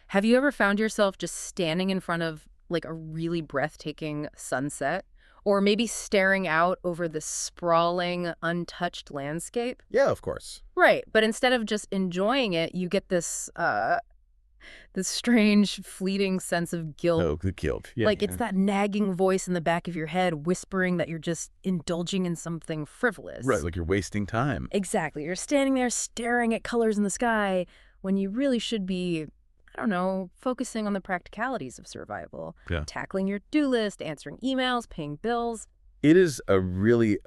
Have you ever found yourself just standing in front of like a really breathtaking sunset? Or maybe staring out over the sprawling, untouched landscape? Yeah, of course. Right, but instead of just enjoying it, you get this strange, fleeting sense of guilt. Oh, good killed. Yeah, Like it's yeah. that nagging voice in the back of your head whispering that you're just indulging in something Right, frivolous. like you're wasting time. Exactly. You're standing there staring at colors in the sky when you really should be, I don't know, focusing on the practicalities of survival, Yeah. tackling your to-do list, answering emails, paying bills. It is a really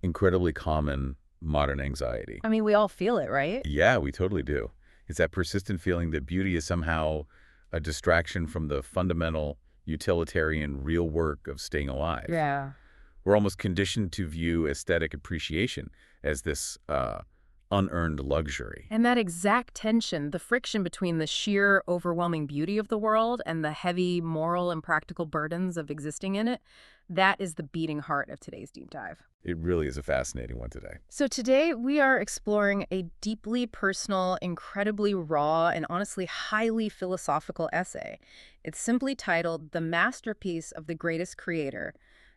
incredibly common modern anxiety. I mean, we all feel it, right? Yeah, we totally do. It's that persistent feeling that beauty is somehow a distraction from the fundamental utilitarian real work of staying alive. Yeah. We're almost conditioned to view aesthetic appreciation as this unearned luxury. And that exact tension, the friction between the sheer, overwhelming beauty of the world and the heavy moral and practical burdens of existing in it, that is the beating heart of today's deep dive. It really is a fascinating one today. So today we are exploring a deeply personal, incredibly raw, and honestly highly philosophical essay. It's simply titled The Masterpiece of the Greatest Creator,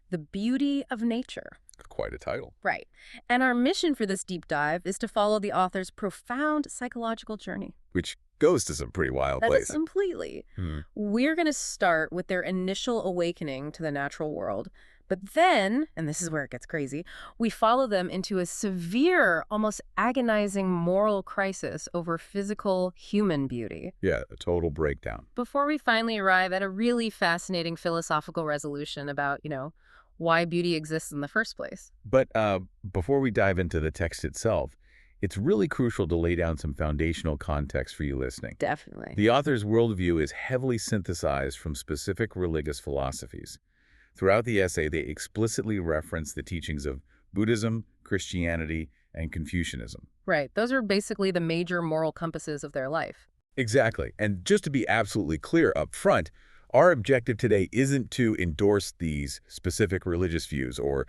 The Beauty of Nature. Quite a title. Right. And our mission for this deep dive is to follow the author's profound psychological journey. Which goes to some pretty wild That is places. completely. Hmm. We're going to start with their initial awakening to the natural world. But then, and this is where it gets crazy, we follow them into a severe, almost agonizing moral crisis over physical human beauty. Yeah, a total breakdown. Before we finally arrive at a really fascinating philosophical resolution about, why beauty exists in the first place. But before we dive into the text itself, it's really crucial to lay down some foundational context for you listening. Definitely. The author's worldview is heavily synthesized from specific religious philosophies. Throughout the essay, they explicitly reference the teachings of Buddhism, Christianity, and Confucianism. Right. Those are basically the major moral compasses of their life. Exactly. And just to be absolutely clear up front, our objective today isn't to endorse these specific religious views or,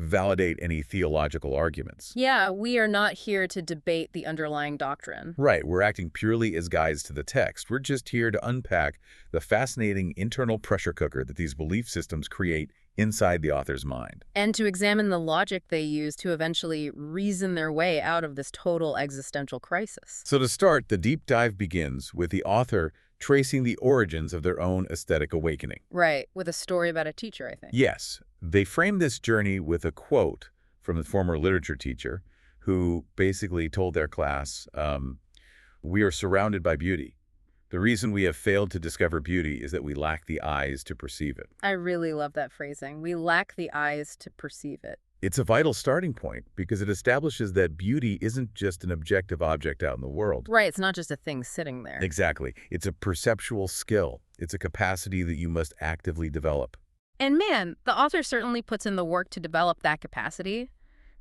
validate any theological arguments. Yeah, we are not here to debate the underlying doctrine. Right, we're acting purely as guides to the text. We're just here to unpack the fascinating internal pressure cooker that these belief systems create inside the author's mind. And to examine the logic they use to eventually reason their way out of this total existential crisis. So to start, the deep dive begins with the author tracing the origins of their own aesthetic awakening. Right, with a story about a teacher, I think. Yes, they frame this journey with a quote from the former literature teacher who basically told their class, we are surrounded by beauty. The reason we have failed to discover beauty is that we lack the eyes to perceive it. I really love that phrasing. We lack the eyes to perceive it. It's a vital starting point because it establishes that beauty isn't just an objective object out in the world. Right, it's not just a thing sitting there. Exactly. It's a perceptual skill. It's a capacity that you must actively develop. And man, the author certainly puts in the work to develop that capacity.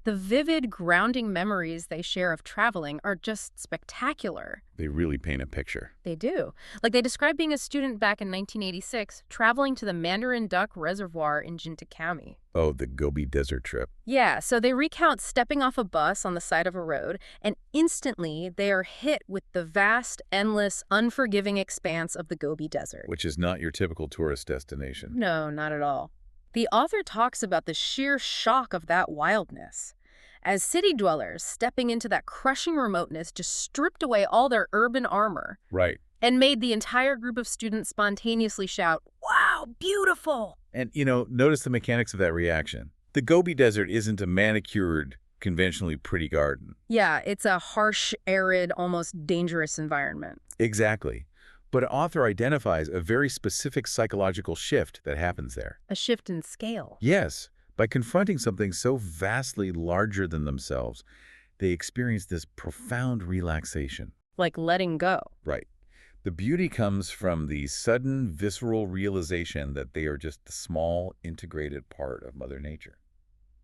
The vivid, grounding memories they share of traveling are just spectacular. They really paint a picture. They do. Like they describe being a student back in 1986, traveling to the Mandarin Duck Reservoir in Jintakami. Oh, the Gobi Desert trip. Yeah, so they recount stepping off a bus on the side of a road, and instantly they are hit with the vast, endless, unforgiving expanse of the Gobi Desert. Which is not your typical tourist destination. No, not at all. The author talks about the sheer shock of that wildness. As city dwellers, stepping into that crushing remoteness just stripped away all their urban armor. Right. And made the entire group of students spontaneously shout, "Wow, beautiful!" And, notice the mechanics of that reaction. The Gobi Desert isn't a manicured, conventionally pretty garden. Yeah, it's a harsh, arid, almost dangerous environment. Exactly. But an author identifies a very specific psychological shift that happens there. A shift in scale. Yes. By confronting something so vastly larger than themselves, they experience this profound relaxation. Like letting go. Right. The beauty comes from the sudden, visceral realization that they are just a small, integrated part of Mother Nature.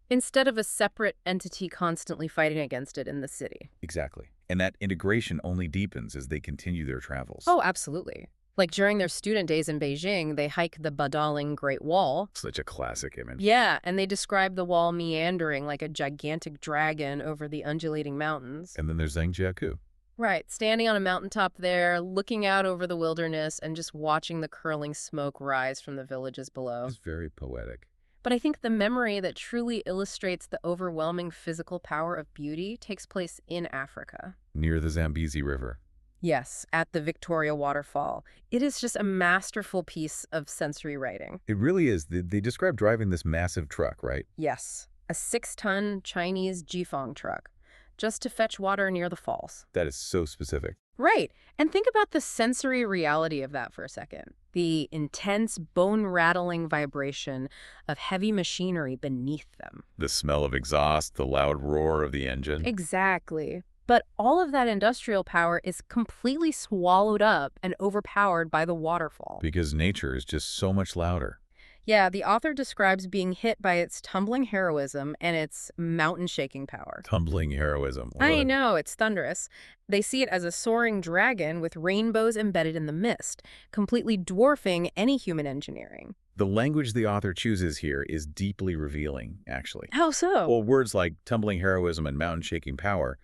Instead of a separate entity constantly fighting against it in the city. Exactly. And that integration only deepens as they continue their travels. Oh, absolutely. Like during their student days in Beijing, they hike the Badaling Great Wall. Such a classic image. Yeah, and they describe the wall meandering like a gigantic dragon over the undulating mountains. And then there's Zhangjiakou. Right, standing on a mountaintop there, looking out over the wilderness and just watching the curling smoke rise from the villages below. It's very poetic. But I think the memory that truly illustrates the overwhelming physical power of beauty takes place in Africa. Near the Zambezi River. Yes, at the Victoria Waterfall. It is just a masterful piece of sensory writing. It really is. They describe driving this massive truck, right? Yes, a 6-ton Chinese Jifeng truck, just to fetch water near the falls. That is so specific. Right, and think about the sensory reality of that for a second. The intense, bone-rattling vibration of heavy machinery beneath them. The smell of exhaust, the loud roar of the engine. Exactly. But all of that industrial power is completely swallowed up and overpowered by the waterfall. Because nature is just so much louder. Yeah, the author describes being hit by its tumbling heroism and its mountain-shaking power. Tumbling heroism. I know, it's thunderous. They see it as a soaring dragon with rainbows embedded in the mist, completely dwarfing any human engineering. The language the author chooses here is deeply revealing, actually. How so? Well, words like tumbling heroism and mountain-shaking power,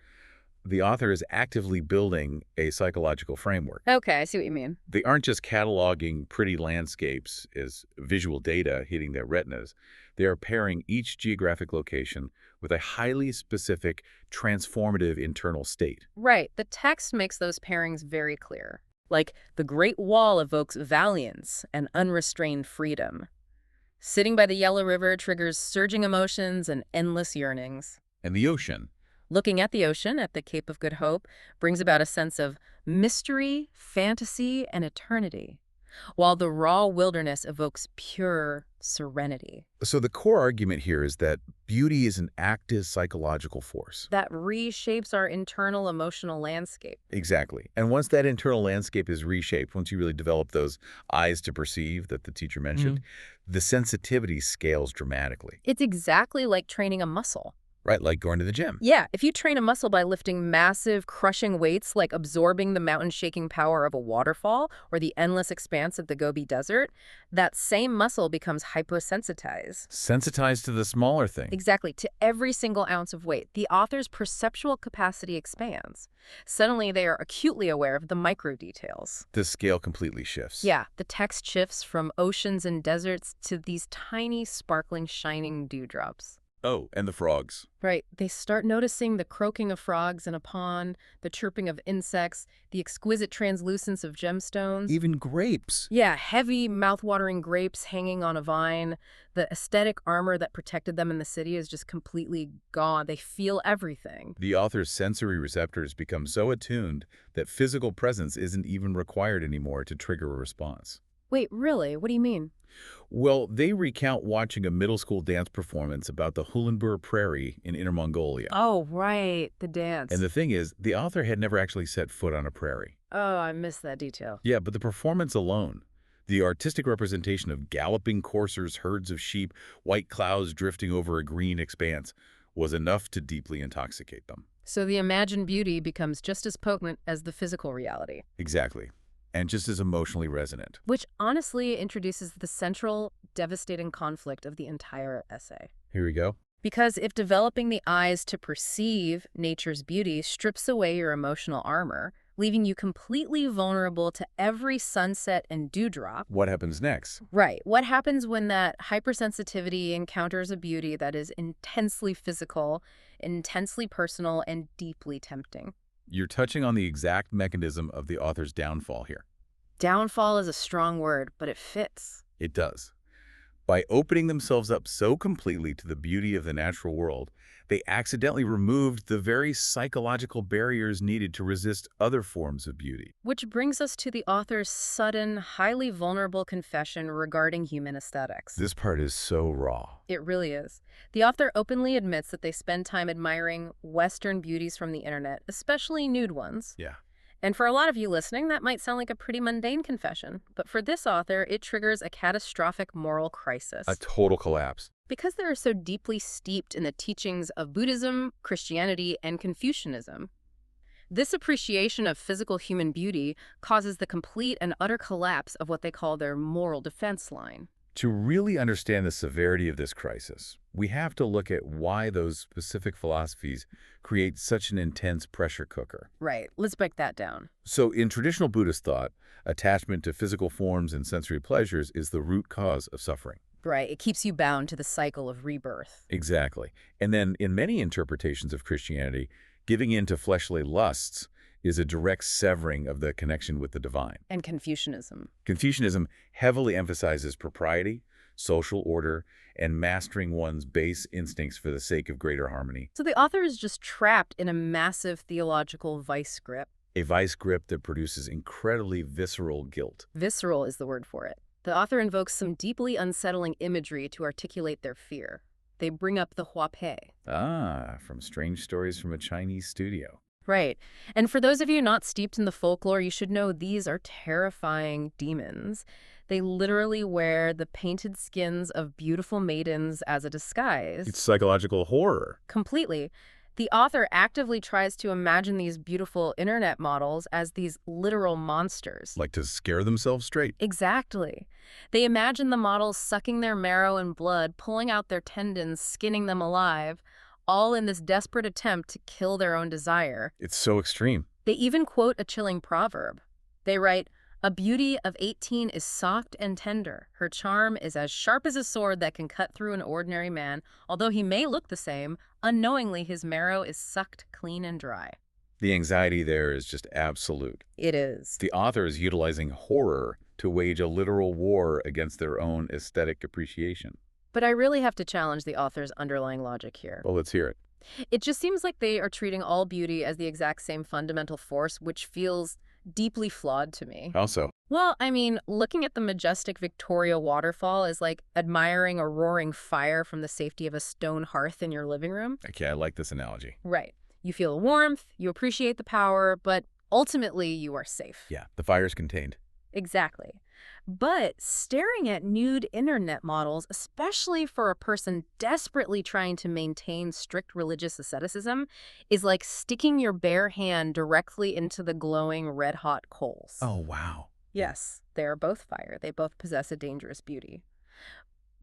the author is actively building a psychological framework. Okay, I see what you mean. They aren't just cataloging pretty landscapes as visual data hitting their retinas. They are pairing each geographic location with a highly specific, transformative internal state. Right, the text makes those pairings very clear. Like, the Great Wall evokes valiance and unrestrained freedom. Sitting by the Yellow River triggers surging emotions and endless yearnings. And the ocean. Looking at the ocean at the Cape of Good Hope brings about a sense of mystery, fantasy, and eternity, while the raw wilderness evokes pure serenity. So the core argument here is that beauty is an active psychological force. That reshapes our internal emotional landscape. Exactly. And once that internal landscape is reshaped, once you really develop those eyes to perceive that the teacher mentioned, the sensitivity scales dramatically. It's exactly like training a muscle. Right, like going to the gym. Yeah, if you train a muscle by lifting massive, crushing weights like absorbing the mountain-shaking power of a waterfall or the endless expanse of the Gobi Desert, that same muscle becomes hyposensitized. Sensitized to the smaller thing. Exactly, to every single ounce of weight. The author's perceptual capacity expands. Suddenly, they are acutely aware of the micro details. The scale completely shifts. Yeah, the text shifts from oceans and deserts to these tiny, sparkling, shining dewdrops. Oh, and the frogs. Right. They start noticing the croaking of frogs in a pond, the chirping of insects, the exquisite translucence of gemstones. Even grapes. Yeah, heavy, mouth-watering grapes hanging on a vine. The aesthetic armor that protected them in the city is just completely gone. They feel everything. The author's sensory receptors become so attuned that physical presence isn't even required anymore to trigger a response. Wait, really? What do you mean? Well, they recount watching a middle school dance performance about the Hulenbur Prairie in Inner Mongolia. Oh, right, the dance. And the thing is, the author had never actually set foot on a prairie. Oh, I missed that detail. Yeah, but the performance alone, the artistic representation of galloping coursers, herds of sheep, white clouds drifting over a green expanse, was enough to deeply intoxicate them. So the imagined beauty becomes just as potent as the physical reality. Exactly. And just as emotionally resonant. Which honestly introduces the central, devastating conflict of the entire essay. Here we go. Because if developing the eyes to perceive nature's beauty strips away your emotional armor, leaving you completely vulnerable to every sunset and dewdrop. What happens next? Right. What happens when that hypersensitivity encounters a beauty that is intensely physical, intensely personal, and deeply tempting? You're touching on the exact mechanism of the author's downfall here. Downfall is a strong word, but it fits. It does. By opening themselves up so completely to the beauty of the natural world, they accidentally removed the very psychological barriers needed to resist other forms of beauty. Which brings us to the author's sudden, highly vulnerable confession regarding human aesthetics. This part is so raw. It really is. The author openly admits that they spend time admiring Western beauties from the internet, especially nude ones. Yeah. And for a lot of you listening, that might sound like a pretty mundane confession. But for this author, it triggers a catastrophic moral crisis. A total collapse. Because they are so deeply steeped in the teachings of Buddhism, Christianity, and Confucianism. This appreciation of physical human beauty causes the complete and utter collapse of what they call their moral defense line. To really understand the severity of this crisis, we have to look at why those specific philosophies create such an intense pressure cooker. Right. Let's break that down. So in traditional Buddhist thought, attachment to physical forms and sensory pleasures is the root cause of suffering. Right. It keeps you bound to the cycle of rebirth. Exactly. And then in many interpretations of Christianity, giving in to fleshly lusts is a direct severing of the connection with the divine. And Confucianism. Confucianism heavily emphasizes propriety, social order, and mastering one's base instincts for the sake of greater harmony. So the author is just trapped in a massive theological vice grip. A vice grip that produces incredibly visceral guilt. Visceral is the word for it. The author invokes some deeply unsettling imagery to articulate their fear. They bring up the huapei. Ah, from Strange Stories from a Chinese Studio. Right. And for those of you not steeped in the folklore, you should know these are terrifying demons. They literally wear the painted skins of beautiful maidens as a disguise. It's psychological horror. Completely. The author actively tries to imagine these beautiful internet models as these literal monsters. Like to scare themselves straight. Exactly. They imagine the models sucking their marrow and blood, pulling out their tendons, skinning them alive, all in this desperate attempt to kill their own desire. It's so extreme. They even quote a chilling proverb. They write, "A beauty of 18 is soft and tender. Her charm is as sharp as a sword that can cut through an ordinary man. Although he may look the same, unknowingly his marrow is sucked clean and dry." The anxiety there is just absolute. It is. The author is utilizing horror to wage a literal war against their own aesthetic appreciation. But I really have to challenge the author's underlying logic here. Well, let's hear it. It just seems like they are treating all beauty as the exact same fundamental force, which feels deeply flawed to me. How so? Well, I mean, looking at the majestic Victoria waterfall is like admiring a roaring fire from the safety of a stone hearth in your living room. Okay, I like this analogy. Right. You feel warmth, you appreciate the power, but ultimately you are safe. Yeah, the fire's contained. Exactly. But staring at nude internet models, especially for a person desperately trying to maintain strict religious asceticism, is like sticking your bare hand directly into the glowing red-hot coals. Oh, wow. Yes, they are both fire. They both possess a dangerous beauty.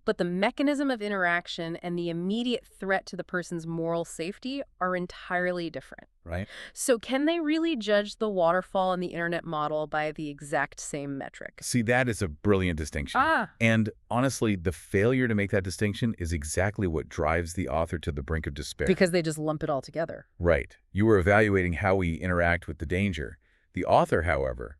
But the mechanism of interaction and the immediate threat to the person's moral safety are entirely different. Right? So can they really judge the waterfall and the internet model by the exact same metric? See, that is a brilliant distinction. And honestly, the failure to make that distinction is exactly what drives the author to the brink of despair. Because they just lump it all together. Right. You were evaluating how we interact with the danger. The author, however,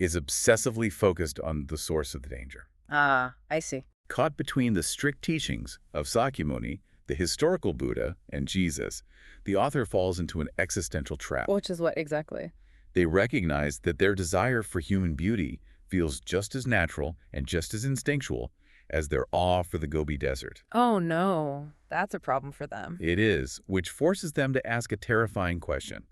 is obsessively focused on the source of the danger. I see. Caught between the strict teachings of Sakyamuni, the historical Buddha, and Jesus, the author falls into an existential trap. Which is what exactly? They recognize that their desire for human beauty feels just as natural and just as instinctual as their awe for the Gobi Desert. Oh no, that's a problem for them. It is, which forces them to ask a terrifying question.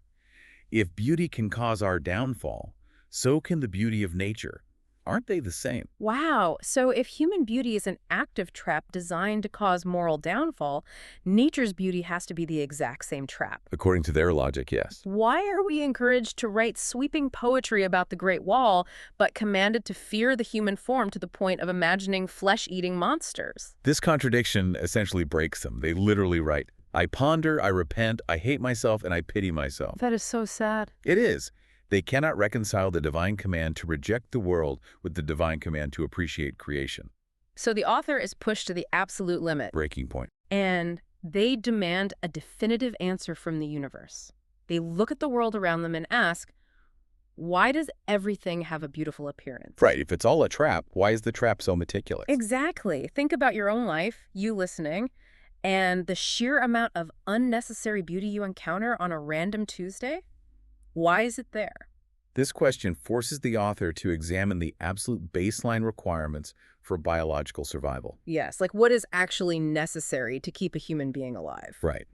If beauty can cause our downfall, so can the beauty of nature. Aren't they the same? Wow, so if human beauty is an active trap designed to cause moral downfall, nature's beauty has to be the exact same trap. According to their logic, yes. Why are we encouraged to write sweeping poetry about the Great Wall, but commanded to fear the human form to the point of imagining flesh-eating monsters? This contradiction essentially breaks them. They literally write, "I ponder, I repent, I hate myself, and I pity myself." That is so sad. It is. They cannot reconcile the divine command to reject the world with the divine command to appreciate creation. So the author is pushed to the absolute limit. Breaking point. And they demand a definitive answer from the universe. They look at the world around them and ask, why does everything have a beautiful appearance? Right. If it's all a trap, why is the trap so meticulous? Exactly. Think about your own life, you listening, and the sheer amount of unnecessary beauty you encounter on a random Tuesday. Why is it there? This question forces the author to examine the absolute baseline requirements for biological survival. Yes, like what is actually necessary to keep a human being alive? Right.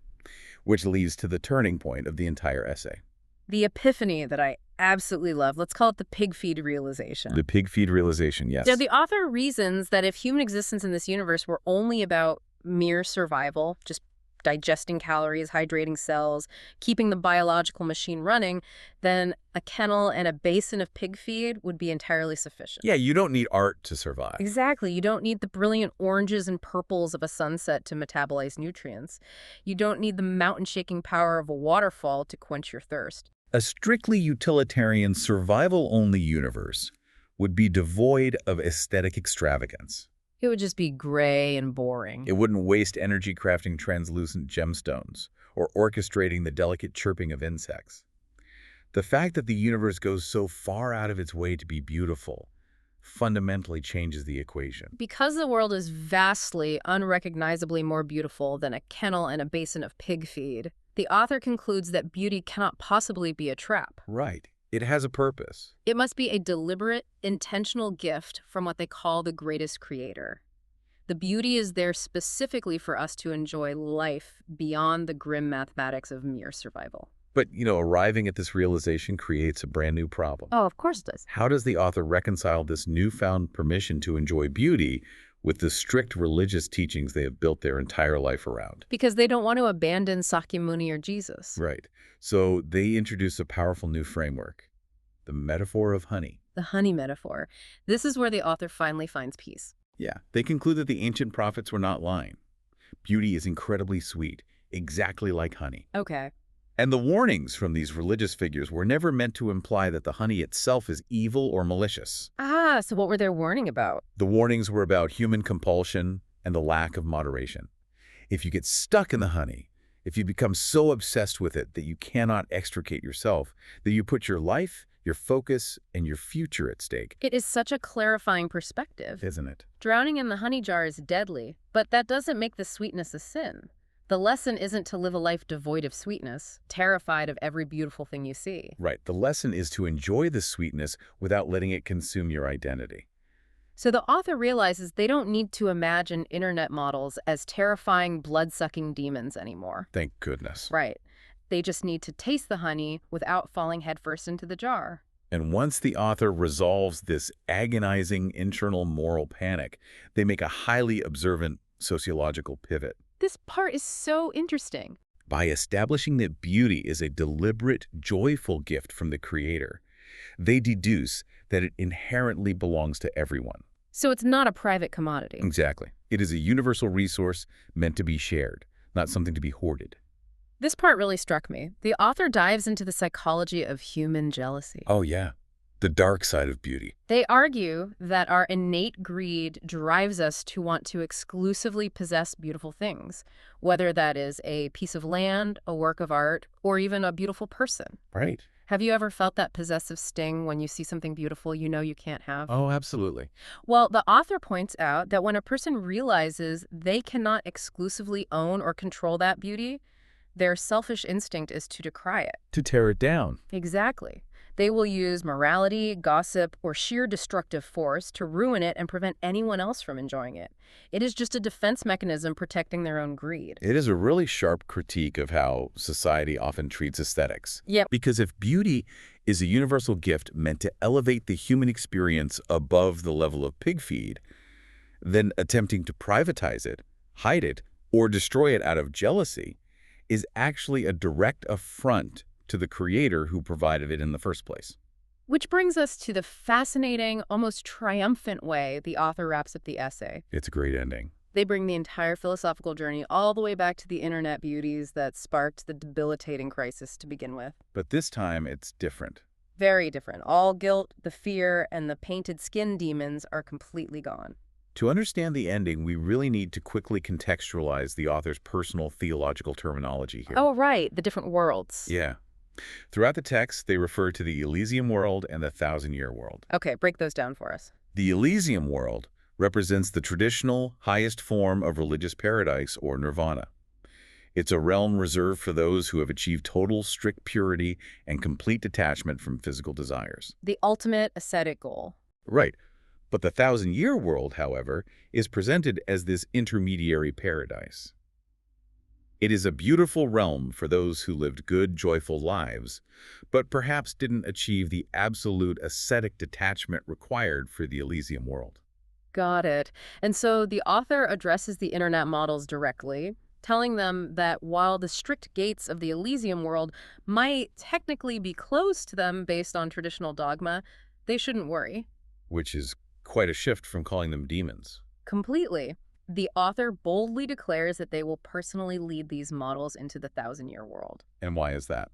Which leads to the turning point of the entire essay. The epiphany that I absolutely love. Let's call it the pig feed realization. The pig feed realization, yes. So the author reasons that if human existence in this universe were only about mere survival, just digesting calories, hydrating cells, keeping the biological machine running, then a kennel and a basin of pig feed would be entirely sufficient. Yeah, you don't need art to survive. Exactly. You don't need the brilliant oranges and purples of a sunset to metabolize nutrients. You don't need the mountain-shaking power of a waterfall to quench your thirst. A strictly utilitarian, survival-only universe would be devoid of aesthetic extravagance. It would just be gray and boring. It wouldn't waste energy crafting translucent gemstones or orchestrating the delicate chirping of insects. The fact that the universe goes so far out of its way to be beautiful fundamentally changes the equation. Because the world is vastly, unrecognizably more beautiful than a kennel and a basin of pig feed, the author concludes that beauty cannot possibly be a trap. Right. It has a purpose. It must be a deliberate, intentional gift from what they call the greatest creator. The beauty is there specifically for us to enjoy life beyond the grim mathematics of mere survival. But, arriving at this realization creates a brand new problem. Oh, of course it does. How does the author reconcile this newfound permission to enjoy beauty with the strict religious teachings they have built their entire life around? Because they don't want to abandon Sakyamuni or Jesus. Right. So they introduce a powerful new framework, the metaphor of honey. The honey metaphor. This is where the author finally finds peace. Yeah, they conclude that the ancient prophets were not lying. Beauty is incredibly sweet, exactly like honey. Okay. And the warnings from these religious figures were never meant to imply that the honey itself is evil or malicious. Ah, so what were they warning about? The warnings were about human compulsion and the lack of moderation. If you get stuck in the honey, if you become so obsessed with it that you cannot extricate yourself, that you put your life, your focus, and your future at stake. It is such a clarifying perspective. Isn't it? Drowning in the honey jar is deadly, but that doesn't make the sweetness a sin. The lesson isn't to live a life devoid of sweetness, terrified of every beautiful thing you see. Right. The lesson is to enjoy the sweetness without letting it consume your identity. So the author realizes they don't need to imagine internet models as terrifying, blood-sucking demons anymore. Thank goodness. Right. They just need to taste the honey without falling headfirst into the jar. And once the author resolves this agonizing internal moral panic, they make a highly observant sociological pivot. This part is so interesting. By establishing that beauty is a deliberate, joyful gift from the Creator, they deduce that it inherently belongs to everyone. So it's not a private commodity. Exactly. It is a universal resource meant to be shared, not something to be hoarded. This part really struck me. The author dives into the psychology of human jealousy. Oh, yeah. The dark side of beauty. They argue that our innate greed drives us to want to exclusively possess beautiful things, whether that is a piece of land, a work of art, or even a beautiful person. Right. Have you ever felt that possessive sting when you see something beautiful you know you can't have? Oh, absolutely. Well, the author points out that when a person realizes they cannot exclusively own or control that beauty, their selfish instinct is to decry it. To tear it down. Exactly. They will use morality, gossip, or sheer destructive force to ruin it and prevent anyone else from enjoying it. It is just a defense mechanism protecting their own greed. It is a really sharp critique of how society often treats aesthetics. Yep. Because if beauty is a universal gift meant to elevate the human experience above the level of pig feed, then attempting to privatize it, hide it, or destroy it out of jealousy is actually a direct affront to the Creator who provided it in the first place. Which brings us to the fascinating, almost triumphant way the author wraps up the essay. It's a great ending. They bring the entire philosophical journey all the way back to the internet beauties that sparked the debilitating crisis to begin with. But this time, it's different. Very different. All guilt, the fear, and the painted skin demons are completely gone. To understand the ending, we really need to quickly contextualize the author's personal theological terminology here. Oh, right. The different worlds. Yeah. Throughout the text, they refer to the Elysium world and the thousand-year world. Okay, break those down for us. The Elysium world represents the traditional, highest form of religious paradise, or nirvana. It's a realm reserved for those who have achieved total, strict purity and complete detachment from physical desires. The ultimate ascetic goal. Right. But the thousand-year world, however, is presented as this intermediary paradise. It is a beautiful realm for those who lived good, joyful lives, but perhaps didn't achieve the absolute ascetic detachment required for the Elysium world. Got it. And so the author addresses the internet models directly. telling them that while the strict gates of the Elysium world might technically be closed to them based on traditional dogma, they shouldn't worry. Which is quite a shift from calling them demons. Completely. The author boldly declares that they will personally lead these models into the thousand-year world. And why is that?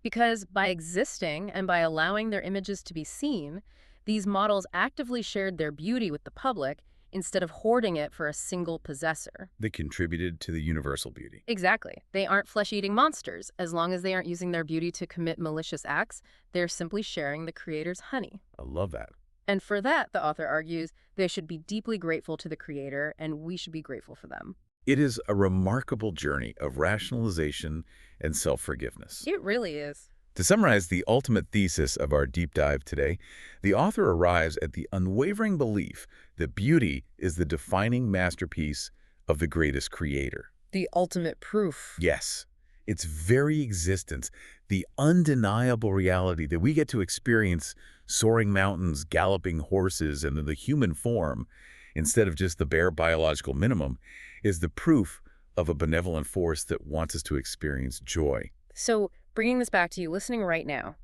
Because by existing and by allowing their images to be seen, these models actively shared their beauty with the public instead of hoarding it for a single possessor. They contributed to the universal beauty. Exactly. They aren't flesh-eating monsters. As long as they aren't using their beauty to commit malicious acts, they're simply sharing the creator's honey. I love that. And for that, the author argues, they should be deeply grateful to the creator, and we should be grateful for them. It is a remarkable journey of rationalization and self-forgiveness. It really is. To summarize the ultimate thesis of our deep dive today, the author arrives at the unwavering belief that beauty is the defining masterpiece of the greatest creator. The ultimate proof. Yes, its very existence, the undeniable reality that we get to experience soaring mountains, galloping horses, and the human form, instead of just the bare biological minimum, is the proof of a benevolent force that wants us to experience joy. So, bringing this back to you listening right now,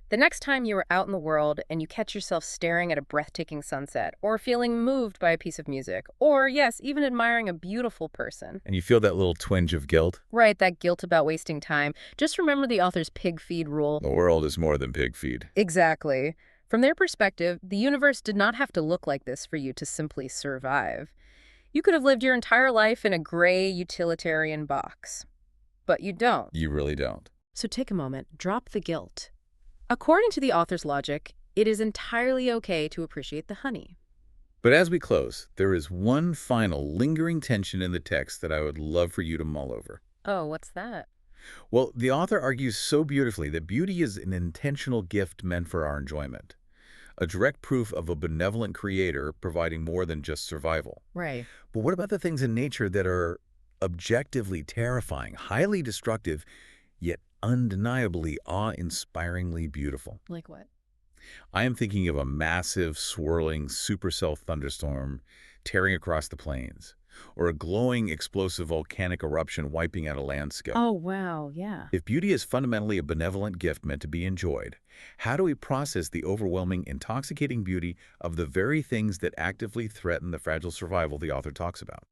the next time you are out in the world and you catch yourself staring at a breathtaking sunset, or feeling moved by a piece of music, or, yes, even admiring a beautiful person. And you feel that little twinge of guilt? Right, that guilt about wasting time. Just remember the author's pig feed rule. The world is more than pig feed. Exactly. From their perspective, the universe did not have to look like this for you to simply survive. You could have lived your entire life in a gray utilitarian box. But you don't. You really don't. So take a moment, drop the guilt. According to the author's logic, it is entirely okay to appreciate the honey. But as we close, there is one final lingering tension in the text that I would love for you to mull over. Oh, what's that? Well, the author argues so beautifully that beauty is an intentional gift meant for our enjoyment, a direct proof of a benevolent creator providing more than just survival. Right. But what about the things in nature that are objectively terrifying, highly destructive, yet undeniably awe-inspiringly beautiful? Like what? I am thinking of a massive, swirling supercell thunderstorm tearing across the plains, or a glowing, explosive volcanic eruption wiping out a landscape. Oh, wow, yeah. If beauty is fundamentally a benevolent gift meant to be enjoyed, how do we process the overwhelming, intoxicating beauty of the very things that actively threaten the fragile survival the author talks about?